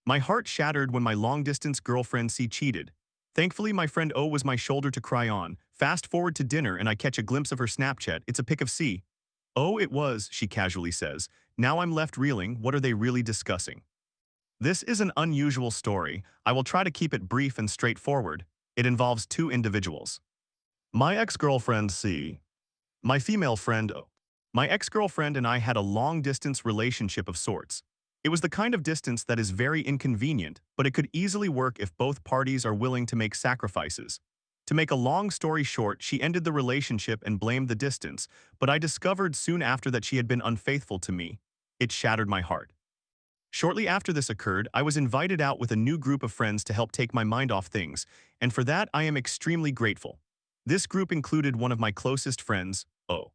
My heart shattered when my long-distance girlfriend C cheated. Thankfully, my friend O was my shoulder to cry on. Fast forward to dinner and I catch a glimpse of her Snapchat. It's a pic of C. Oh, it was, she casually says. Now I'm left reeling. What are they really discussing? This is an unusual story. I will try to keep it brief and straightforward. It involves two individuals. My ex-girlfriend C. My female friend O. My ex-girlfriend and I had a long-distance relationship of sorts. It was the kind of distance that is very inconvenient, but it could easily work if both parties are willing to make sacrifices. To make a long story short, she ended the relationship and blamed the distance, but I discovered soon after that she had been unfaithful to me. It shattered my heart. Shortly after this occurred, I was invited out with a new group of friends to help take my mind off things, and for that I am extremely grateful. This group included one of my closest friends, O.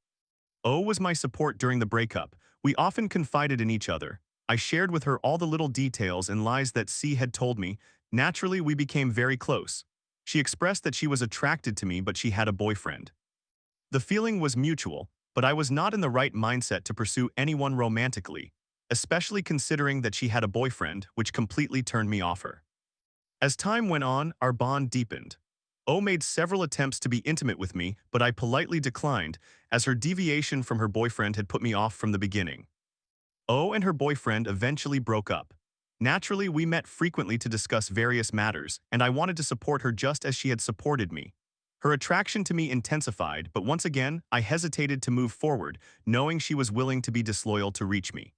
O was my support during the breakup. We often confided in each other. I shared with her all the little details and lies that C had told me. Naturally, we became very close. She expressed that she was attracted to me, but she had a boyfriend. The feeling was mutual, but I was not in the right mindset to pursue anyone romantically, especially considering that she had a boyfriend, which completely turned me off her. As time went on, our bond deepened. O made several attempts to be intimate with me, but I politely declined, as her deviation from her boyfriend had put me off from the beginning. O and her boyfriend eventually broke up. Naturally, we met frequently to discuss various matters, and I wanted to support her just as she had supported me. Her attraction to me intensified, but once again, I hesitated to move forward, knowing she was willing to be disloyal to reach me.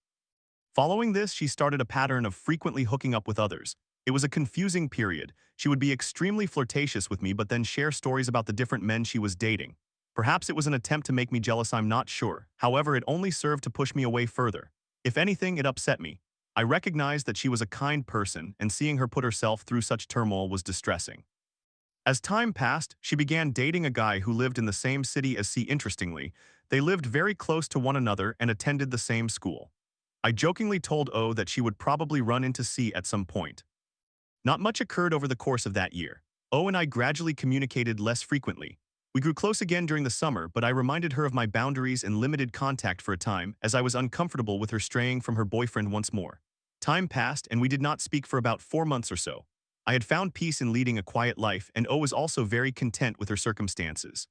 Following this, she started a pattern of frequently hooking up with others. It was a confusing period. She would be extremely flirtatious with me but then share stories about the different men she was dating. Perhaps it was an attempt to make me jealous, I'm not sure. However, it only served to push me away further. If anything, it upset me. I recognized that she was a kind person, and seeing her put herself through such turmoil was distressing. As time passed, she began dating a guy who lived in the same city as C. Interestingly, they lived very close to one another and attended the same school. I jokingly told O that she would probably run into C at some point. Not much occurred over the course of that year. O and I gradually communicated less frequently. We grew close again during the summer, but I reminded her of my boundaries and limited contact for a time, as I was uncomfortable with her straying from her boyfriend once more. Time passed, and we did not speak for about 4 months or so. I had found peace in leading a quiet life, and O was also very content with her circumstances.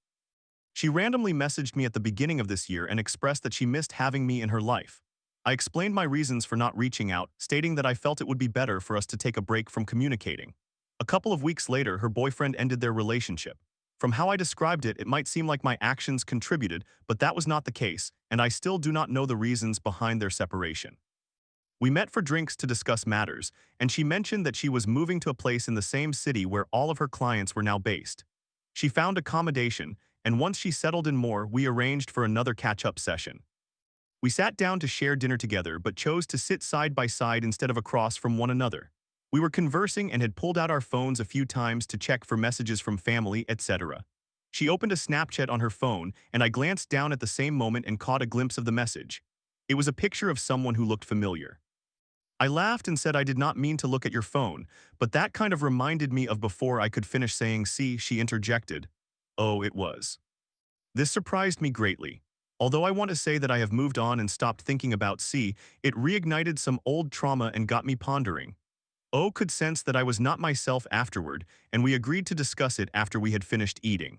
She randomly messaged me at the beginning of this year and expressed that she missed having me in her life. I explained my reasons for not reaching out, stating that I felt it would be better for us to take a break from communicating. A couple of weeks later, her boyfriend ended their relationship. From how I described it, it might seem like my actions contributed, but that was not the case, and I still do not know the reasons behind their separation. We met for drinks to discuss matters, and she mentioned that she was moving to a place in the same city where all of her clients were now based. She found accommodation, and once she settled in more, we arranged for another catch-up session. We sat down to share dinner together but chose to sit side by side instead of across from one another. We were conversing and had pulled out our phones a few times to check for messages from family, etc. She opened a Snapchat on her phone, and I glanced down at the same moment and caught a glimpse of the message. It was a picture of someone who looked familiar. I laughed and said I did not mean to look at your phone, but that kind of reminded me of before I could finish saying see, she interjected. Oh, it was. This surprised me greatly. Although I want to say that I have moved on and stopped thinking about C, it reignited some old trauma and got me pondering. O could sense that I was not myself afterward, and we agreed to discuss it after we had finished eating.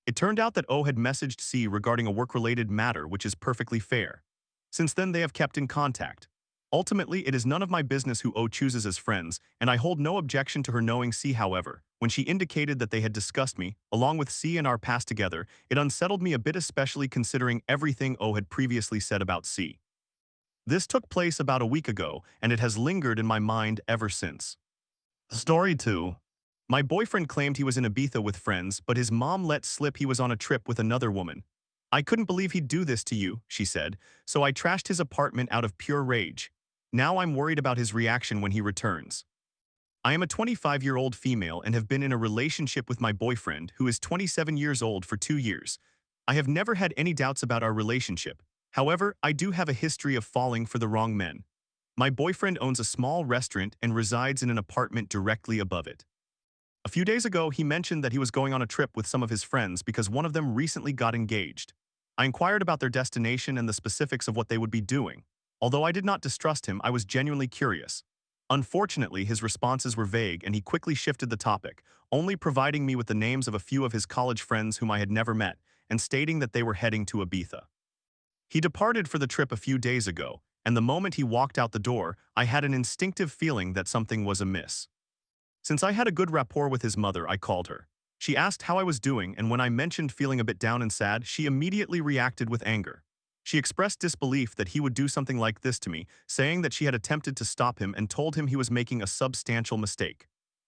It turned out that O had messaged C regarding a work-related matter, which is perfectly fair. Since then, they have kept in contact. Ultimately, it is none of my business who O chooses as friends, and I hold no objection to her knowing C. However, when she indicated that they had discussed me, along with C and our past together, it unsettled me a bit, especially considering everything O had previously said about C. This took place about a week ago, and it has lingered in my mind ever since. Story 2. My boyfriend claimed he was in Ibiza with friends, but his mom let slip he was on a trip with another woman. I couldn't believe he'd do this to you, she said, so I trashed his apartment out of pure rage. Now I'm worried about his reaction when he returns. I am a 25-year-old female and have been in a relationship with my boyfriend, who is 27 years old, for 2 years. I have never had any doubts about our relationship. However, I do have a history of falling for the wrong men. My boyfriend owns a small restaurant and resides in an apartment directly above it. A few days ago, he mentioned that he was going on a trip with some of his friends because one of them recently got engaged. I inquired about their destination and the specifics of what they would be doing. Although I did not distrust him, I was genuinely curious. Unfortunately, his responses were vague and he quickly shifted the topic, only providing me with the names of a few of his college friends whom I had never met and stating that they were heading to Ibiza. He departed for the trip a few days ago, and the moment he walked out the door, I had an instinctive feeling that something was amiss. Since I had a good rapport with his mother, I called her. She asked how I was doing, and when I mentioned feeling a bit down and sad, she immediately reacted with anger. She expressed disbelief that he would do something like this to me, saying that she had attempted to stop him and told him he was making a substantial mistake.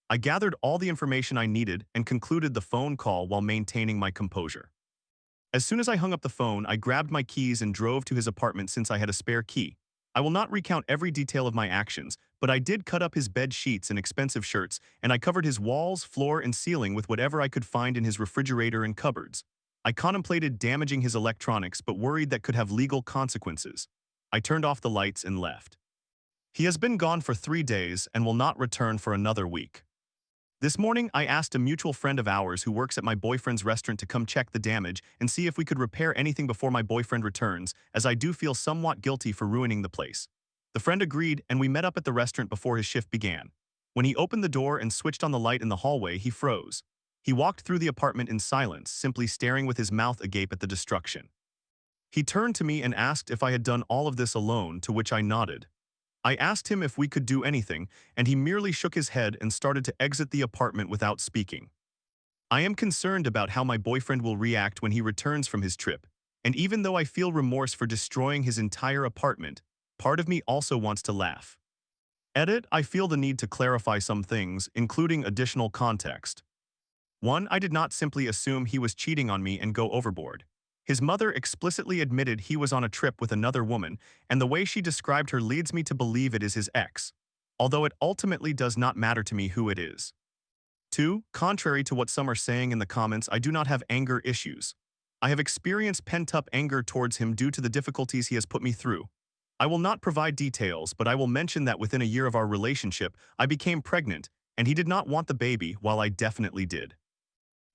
I gathered all the information I needed and concluded the phone call while maintaining my composure. As soon as I hung up the phone, I grabbed my keys and drove to his apartment since I had a spare key. I will not recount every detail of my actions, but I did cut up his bed sheets and expensive shirts, and I covered his walls, floor, and ceiling with whatever I could find in his refrigerator and cupboards. I contemplated damaging his electronics but worried that could have legal consequences. I turned off the lights and left. He has been gone for 3 days and will not return for another week. This morning, I asked a mutual friend of ours who works at my boyfriend's restaurant to come check the damage and see if we could repair anything before my boyfriend returns, as I do feel somewhat guilty for ruining the place. The friend agreed, and we met up at the restaurant before his shift began. When he opened the door and switched on the light in the hallway, he froze. He walked through the apartment in silence, simply staring with his mouth agape at the destruction. He turned to me and asked if I had done all of this alone, to which I nodded. I asked him if we could do anything, and he merely shook his head and started to exit the apartment without speaking. I am concerned about how my boyfriend will react when he returns from his trip, and even though I feel remorse for destroying his entire apartment, part of me also wants to laugh. Edit, I feel the need to clarify some things, including additional context. 1. I did not simply assume he was cheating on me and go overboard. His mother explicitly admitted he was on a trip with another woman, and the way she described her leads me to believe it is his ex, although it ultimately does not matter to me who it is. 2. Contrary to what some are saying in the comments, I do not have anger issues. I have experienced pent-up anger towards him due to the difficulties he has put me through. I will not provide details, but I will mention that within a year of our relationship, I became pregnant, and he did not want the baby, while I definitely did.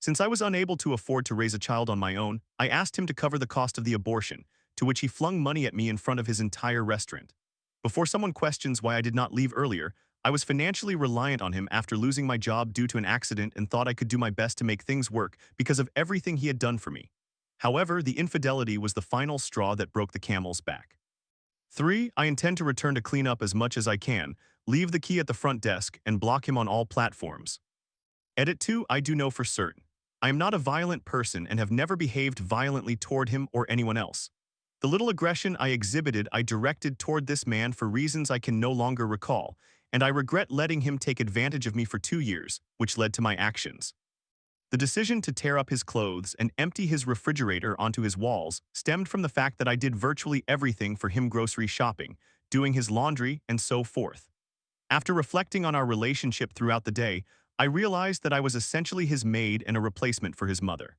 Since I was unable to afford to raise a child on my own, I asked him to cover the cost of the abortion, to which he flung money at me in front of his entire restaurant. Before someone questions why I did not leave earlier, I was financially reliant on him after losing my job due to an accident and thought I could do my best to make things work because of everything he had done for me. However, the infidelity was the final straw that broke the camel's back. 3. I intend to return to clean up as much as I can, leave the key at the front desk, and block him on all platforms. Edit 2. I do know for certain. I am not a violent person and have never behaved violently toward him or anyone else. The little aggression I exhibited I directed toward this man for reasons I can no longer recall, and I regret letting him take advantage of me for 2 years, which led to my actions. The decision to tear up his clothes and empty his refrigerator onto his walls stemmed from the fact that I did virtually everything for him: grocery shopping, doing his laundry, and so forth. After reflecting on our relationship throughout the day, I realized that I was essentially his maid and a replacement for his mother.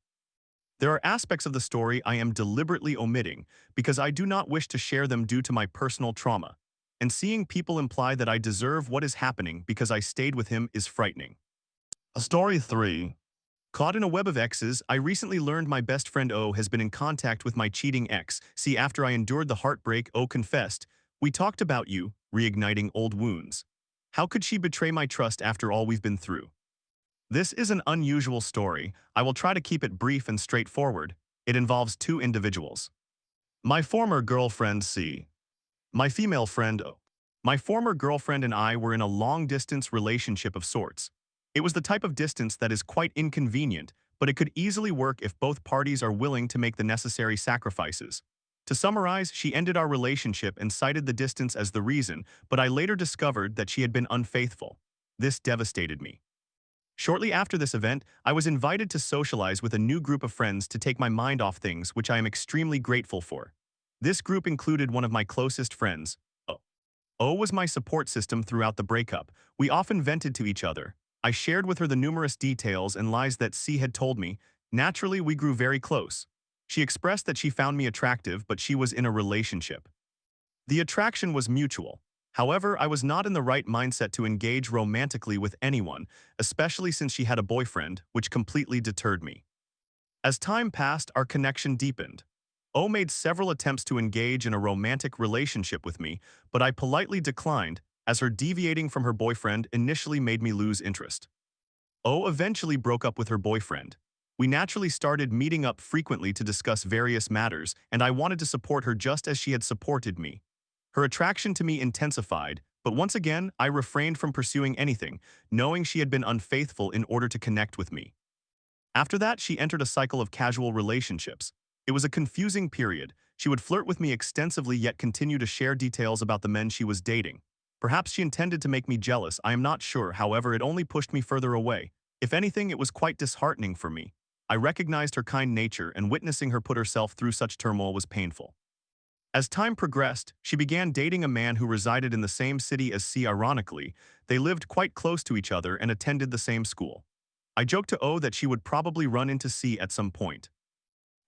There are aspects of the story I am deliberately omitting because I do not wish to share them due to my personal trauma, and seeing people imply that I deserve what is happening because I stayed with him is frightening. Story 3. Caught in a web of exes, I recently learned my best friend O has been in contact with my cheating ex. See, after I endured the heartbreak, O confessed, "We talked about you, reigniting old wounds. How could she betray my trust after all we've been through?" This is an unusual story. I will try to keep it brief and straightforward. It involves 2 individuals. My former girlfriend C. My female friend O. My former girlfriend and I were in a long-distance relationship of sorts. It was the type of distance that is quite inconvenient, but it could easily work if both parties are willing to make the necessary sacrifices. To summarize, she ended our relationship and cited the distance as the reason, but I later discovered that she had been unfaithful. This devastated me. Shortly after this event, I was invited to socialize with a new group of friends to take my mind off things, which I am extremely grateful for. This group included one of my closest friends, O. O was my support system throughout the breakup. We often vented to each other. I shared with her the numerous details and lies that C had told me. Naturally, we grew very close. She expressed that she found me attractive, but she was in a relationship. The attraction was mutual. However, I was not in the right mindset to engage romantically with anyone, especially since she had a boyfriend, which completely deterred me. As time passed, our connection deepened. O made several attempts to engage in a romantic relationship with me, but I politely declined, as her deviating from her boyfriend initially made me lose interest. O eventually broke up with her boyfriend. We naturally started meeting up frequently to discuss various matters, and I wanted to support her just as she had supported me. Her attraction to me intensified, but once again, I refrained from pursuing anything, knowing she had been unfaithful in order to connect with me. After that, she entered a cycle of casual relationships. It was a confusing period. She would flirt with me extensively yet continue to share details about the men she was dating. Perhaps she intended to make me jealous, I am not sure, however it only pushed me further away. If anything, it was quite disheartening for me. I recognized her kind nature, and witnessing her put herself through such turmoil was painful. As time progressed, she began dating a man who resided in the same city as C. Ironically, they lived quite close to each other and attended the same school. I joked to O that she would probably run into C at some point.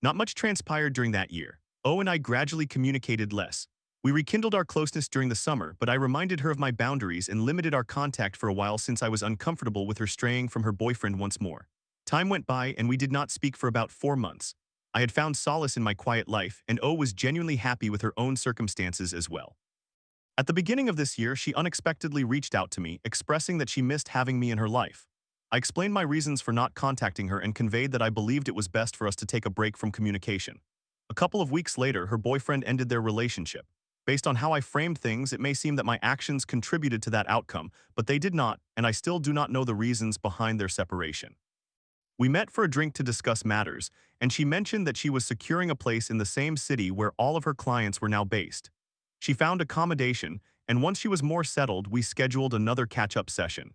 Not much transpired during that year. O and I gradually communicated less. We rekindled our closeness during the summer, but I reminded her of my boundaries and limited our contact for a while since I was uncomfortable with her straying from her boyfriend once more. Time went by and we did not speak for about 4 months. I had found solace in my quiet life, and O was genuinely happy with her own circumstances as well. At the beginning of this year, she unexpectedly reached out to me, expressing that she missed having me in her life. I explained my reasons for not contacting her and conveyed that I believed it was best for us to take a break from communication. A couple of weeks later, her boyfriend ended their relationship. Based on how I framed things, it may seem that my actions contributed to that outcome, but they did not, and I still do not know the reasons behind their separation. We met for a drink to discuss matters, and she mentioned that she was securing a place in the same city where all of her clients were now based. She found accommodation, and once she was more settled, we scheduled another catch-up session.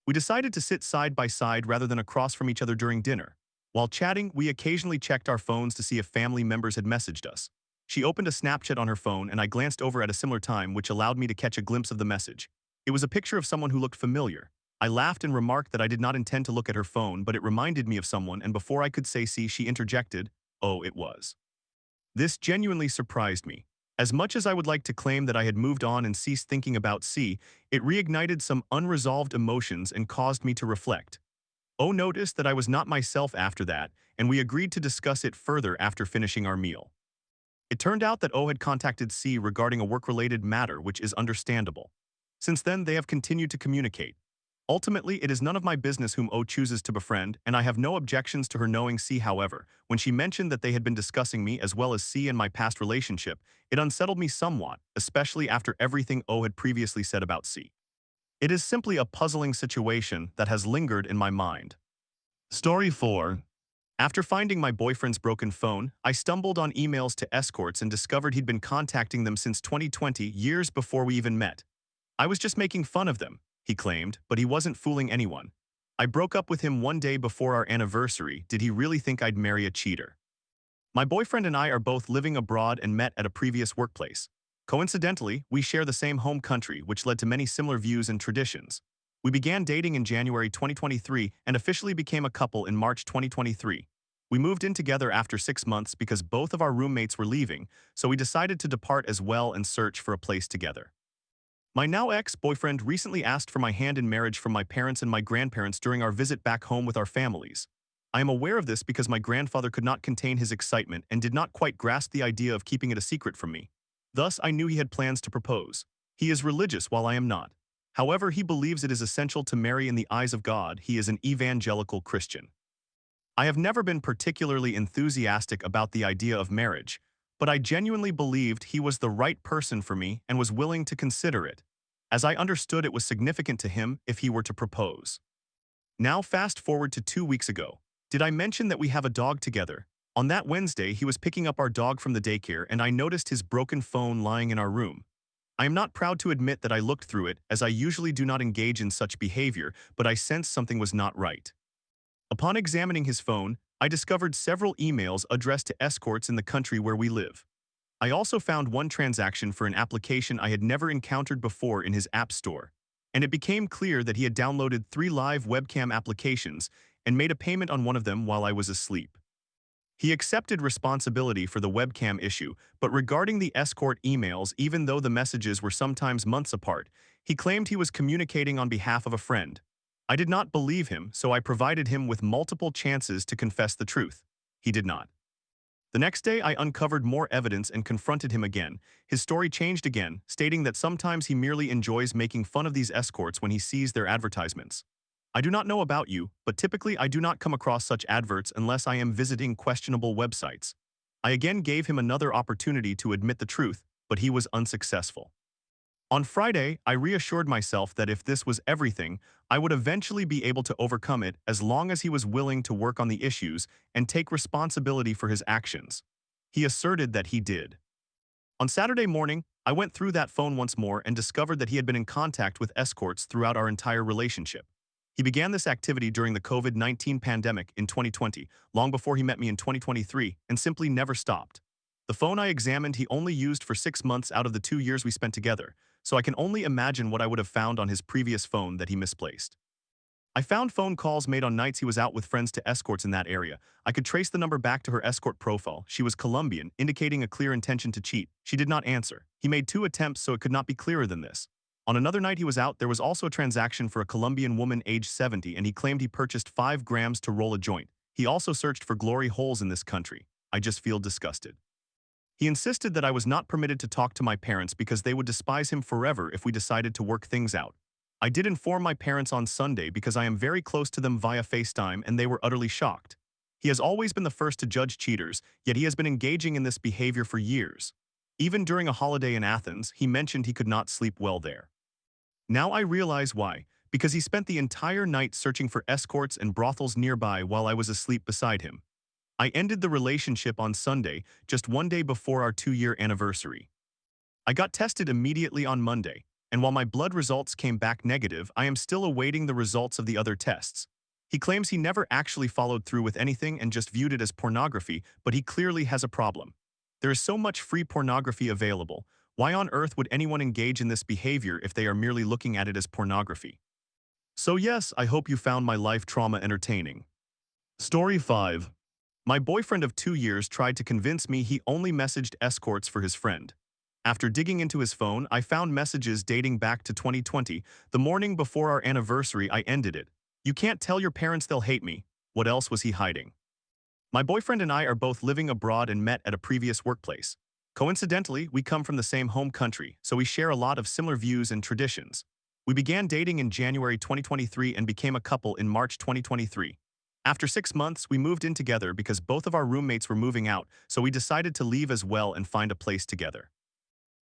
We decided to sit side by side rather than across from each other during dinner. While chatting, we occasionally checked our phones to see if family members had messaged us. She opened a Snapchat on her phone, and I glanced over at a similar time, which allowed me to catch a glimpse of the message. It was a picture of someone who looked familiar. I laughed and remarked that I did not intend to look at her phone, but it reminded me of someone, and before I could say see, she interjected, "Oh, it was." This genuinely surprised me. As much as I would like to claim that I had moved on and ceased thinking about C, it reignited some unresolved emotions and caused me to reflect. O noticed that I was not myself after that, and we agreed to discuss it further after finishing our meal. It turned out that O had contacted C regarding a work-related matter, which is understandable. Since then, they have continued to communicate. Ultimately, it is none of my business whom O chooses to befriend, and I have no objections to her knowing C. However, when she mentioned that they had been discussing me as well as C and my past relationship, it unsettled me somewhat, especially after everything O had previously said about C. It is simply a puzzling situation that has lingered in my mind. Story 4. After finding my boyfriend's broken phone, I stumbled on emails to escorts and discovered he'd been contacting them since 2020, years before we even met. I was just making fun of them, he claimed, but he wasn't fooling anyone. I broke up with him one day before our anniversary. Did he really think I'd marry a cheater? My boyfriend and I are both living abroad and met at a previous workplace. Coincidentally, we share the same home country, which led to many similar views and traditions. We began dating in January 2023 and officially became a couple in March 2023. We moved in together after 6 months because both of our roommates were leaving, so we decided to depart as well and search for a place together. My now ex-boyfriend recently asked for my hand in marriage from my parents and my grandparents during our visit back home with our families. I am aware of this because my grandfather could not contain his excitement and did not quite grasp the idea of keeping it a secret from me. Thus, I knew he had plans to propose. He is religious while I am not. However, he believes it is essential to marry in the eyes of God. He is an evangelical Christian. I have never been particularly enthusiastic about the idea of marriage, but I genuinely believed he was the right person for me and was willing to consider it, as I understood it was significant to him if he were to propose. Now fast forward to 2 weeks ago. Did I mention that we have a dog together? On that Wednesday, he was picking up our dog from the daycare and I noticed his broken phone lying in our room. I am not proud to admit that I looked through it, as I usually do not engage in such behavior, but I sensed something was not right. Upon examining his phone, I discovered several emails addressed to escorts in the country where we live. I also found one transaction for an application I had never encountered before in his app store, and it became clear that he had downloaded 3 live webcam applications and made a payment on one of them while I was asleep. He accepted responsibility for the webcam issue, but regarding the escort emails, even though the messages were sometimes months apart, he claimed he was communicating on behalf of a friend. I did not believe him, so I provided him with multiple chances to confess the truth. He did not. The next day, I uncovered more evidence and confronted him again. His story changed again, stating that sometimes he merely enjoys making fun of these escorts when he sees their advertisements. I do not know about you, but typically I do not come across such adverts unless I am visiting questionable websites. I again gave him another opportunity to admit the truth, but he was unsuccessful. On Friday, I reassured myself that if this was everything, I would eventually be able to overcome it as long as he was willing to work on the issues and take responsibility for his actions. He asserted that he did. On Saturday morning, I went through that phone once more and discovered that he had been in contact with escorts throughout our entire relationship. He began this activity during the COVID-19 pandemic in 2020, long before he met me in 2023, and simply never stopped. The phone I examined he only used for 6 months out of the 2 years we spent together, so I can only imagine what I would have found on his previous phone that he misplaced. I found phone calls made on nights he was out with friends to escorts in that area. I could trace the number back to her escort profile. She was Colombian, indicating a clear intention to cheat. She did not answer. He made 2 attempts, so it could not be clearer than this. On another night he was out, there was also a transaction for a Colombian woman aged 70, and he claimed he purchased 5 grams to roll a joint. He also searched for glory holes in this country. I just feel disgusted. He insisted that I was not permitted to talk to my parents because they would despise him forever if we decided to work things out. I did inform my parents on Sunday because I am very close to them via FaceTime, and they were utterly shocked. He has always been the first to judge cheaters, yet he has been engaging in this behavior for years. Even during a holiday in Athens, he mentioned he could not sleep well there. Now I realize why, because he spent the entire night searching for escorts and brothels nearby while I was asleep beside him. I ended the relationship on Sunday, just one day before our 2-year anniversary. I got tested immediately on Monday, and while my blood results came back negative, I am still awaiting the results of the other tests. He claims he never actually followed through with anything and just viewed it as pornography, but he clearly has a problem. There is so much free pornography available. Why on earth would anyone engage in this behavior if they are merely looking at it as pornography? So yes, I hope you found my life trauma entertaining. Story 5. My boyfriend of 2 years tried to convince me he only messaged escorts for his friend. After digging into his phone, I found messages dating back to 2020. The morning before our anniversary, I ended it. You can't tell your parents, they'll hate me. What else was he hiding? My boyfriend and I are both living abroad and met at a previous workplace. Coincidentally, we come from the same home country, so we share a lot of similar views and traditions. We began dating in January 2023 and became a couple in March 2023. After 6 months, we moved in together because both of our roommates were moving out, so we decided to leave as well and find a place together.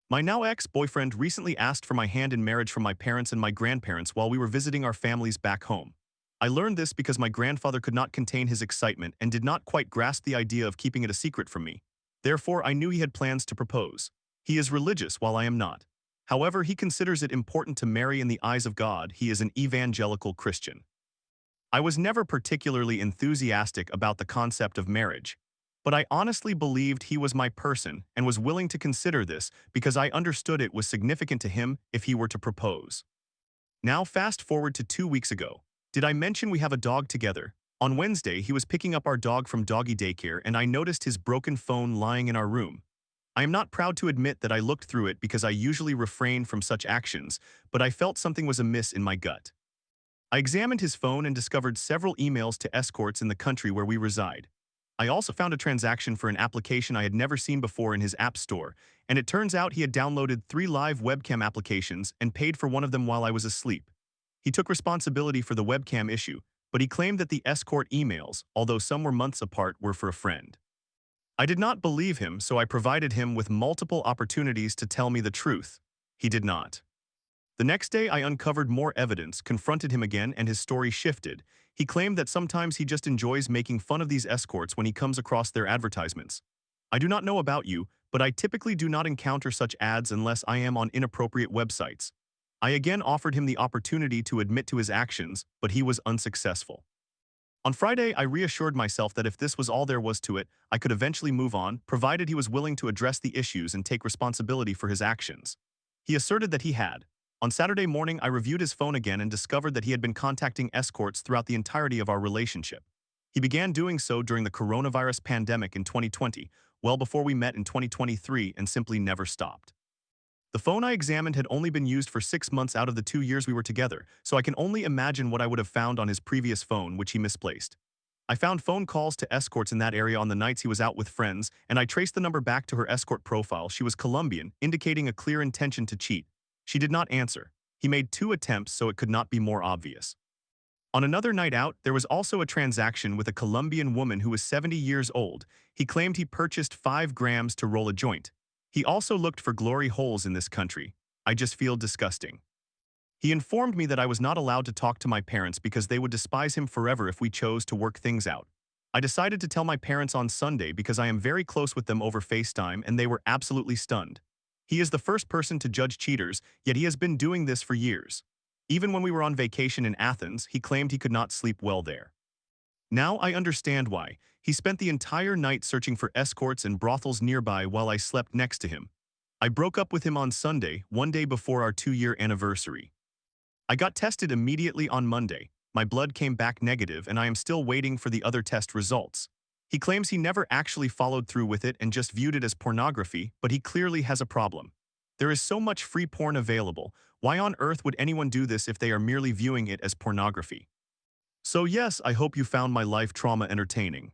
My now ex-boyfriend recently asked for my hand in marriage from my parents and my grandparents while we were visiting our families back home. I learned this because my grandfather could not contain his excitement and did not quite grasp the idea of keeping it a secret from me. Therefore, I knew he had plans to propose. He is religious while I am not. However, he considers it important to marry in the eyes of God. He is an evangelical Christian. I was never particularly enthusiastic about the concept of marriage, but I honestly believed he was my person and was willing to consider this because I understood it was significant to him if he were to propose. Now fast forward to 2 weeks ago. Did I mention we have a dog together? On Wednesday, he was picking up our dog from doggy daycare and I noticed his broken phone lying in our room. I am not proud to admit that I looked through it because I usually refrain from such actions, but I felt something was amiss in my gut. I examined his phone and discovered several emails to escorts in the country where we reside. I also found a transaction for an application I had never seen before in his app store, and it turns out he had downloaded 3 live webcam applications and paid for one of them while I was asleep. He took responsibility for the webcam issue, but he claimed that the escort emails, although some were months apart, were for a friend. I did not believe him, so I provided him with multiple opportunities to tell me the truth. He did not. The next day, I uncovered more evidence, confronted him again, and his story shifted. He claimed that sometimes he just enjoys making fun of these escorts when he comes across their advertisements. I do not know about you, but I typically do not encounter such ads unless I am on inappropriate websites. I again offered him the opportunity to admit to his actions, but he was unsuccessful. On Friday, I reassured myself that if this was all there was to it, I could eventually move on, provided he was willing to address the issues and take responsibility for his actions. He asserted that he had. On Saturday morning, I reviewed his phone again and discovered that he had been contacting escorts throughout the entirety of our relationship. He began doing so during the coronavirus pandemic in 2020, well before we met in 2023, and simply never stopped. The phone I examined had only been used for 6 months out of the 2 years we were together, so I can only imagine what I would have found on his previous phone, which he misplaced. I found phone calls to escorts in that area on the nights he was out with friends, and I traced the number back to her escort profile. She was Colombian, indicating a clear intention to cheat. She did not answer. He made 2 attempts, so it could not be more obvious. On another night out, there was also a transaction with a Colombian woman who was 70 years old. He claimed he purchased 5 grams to roll a joint. He also looked for glory holes in this country. I just feel disgusting. He informed me that I was not allowed to talk to my parents because they would despise him forever if we chose to work things out. I decided to tell my parents on Sunday because I am very close with them over FaceTime and they were absolutely stunned. He is the first person to judge cheaters, yet he has been doing this for years. Even when we were on vacation in Athens, he claimed he could not sleep well there. Now I understand why. He spent the entire night searching for escorts and brothels nearby while I slept next to him. I broke up with him on Sunday, one day before our 2-year anniversary. I got tested immediately on Monday. My blood came back negative and I am still waiting for the other test results. He claims he never actually followed through with it and just viewed it as pornography, but he clearly has a problem. There is so much free porn available. Why on earth would anyone do this if they are merely viewing it as pornography? So yes, I hope you found my life trauma entertaining.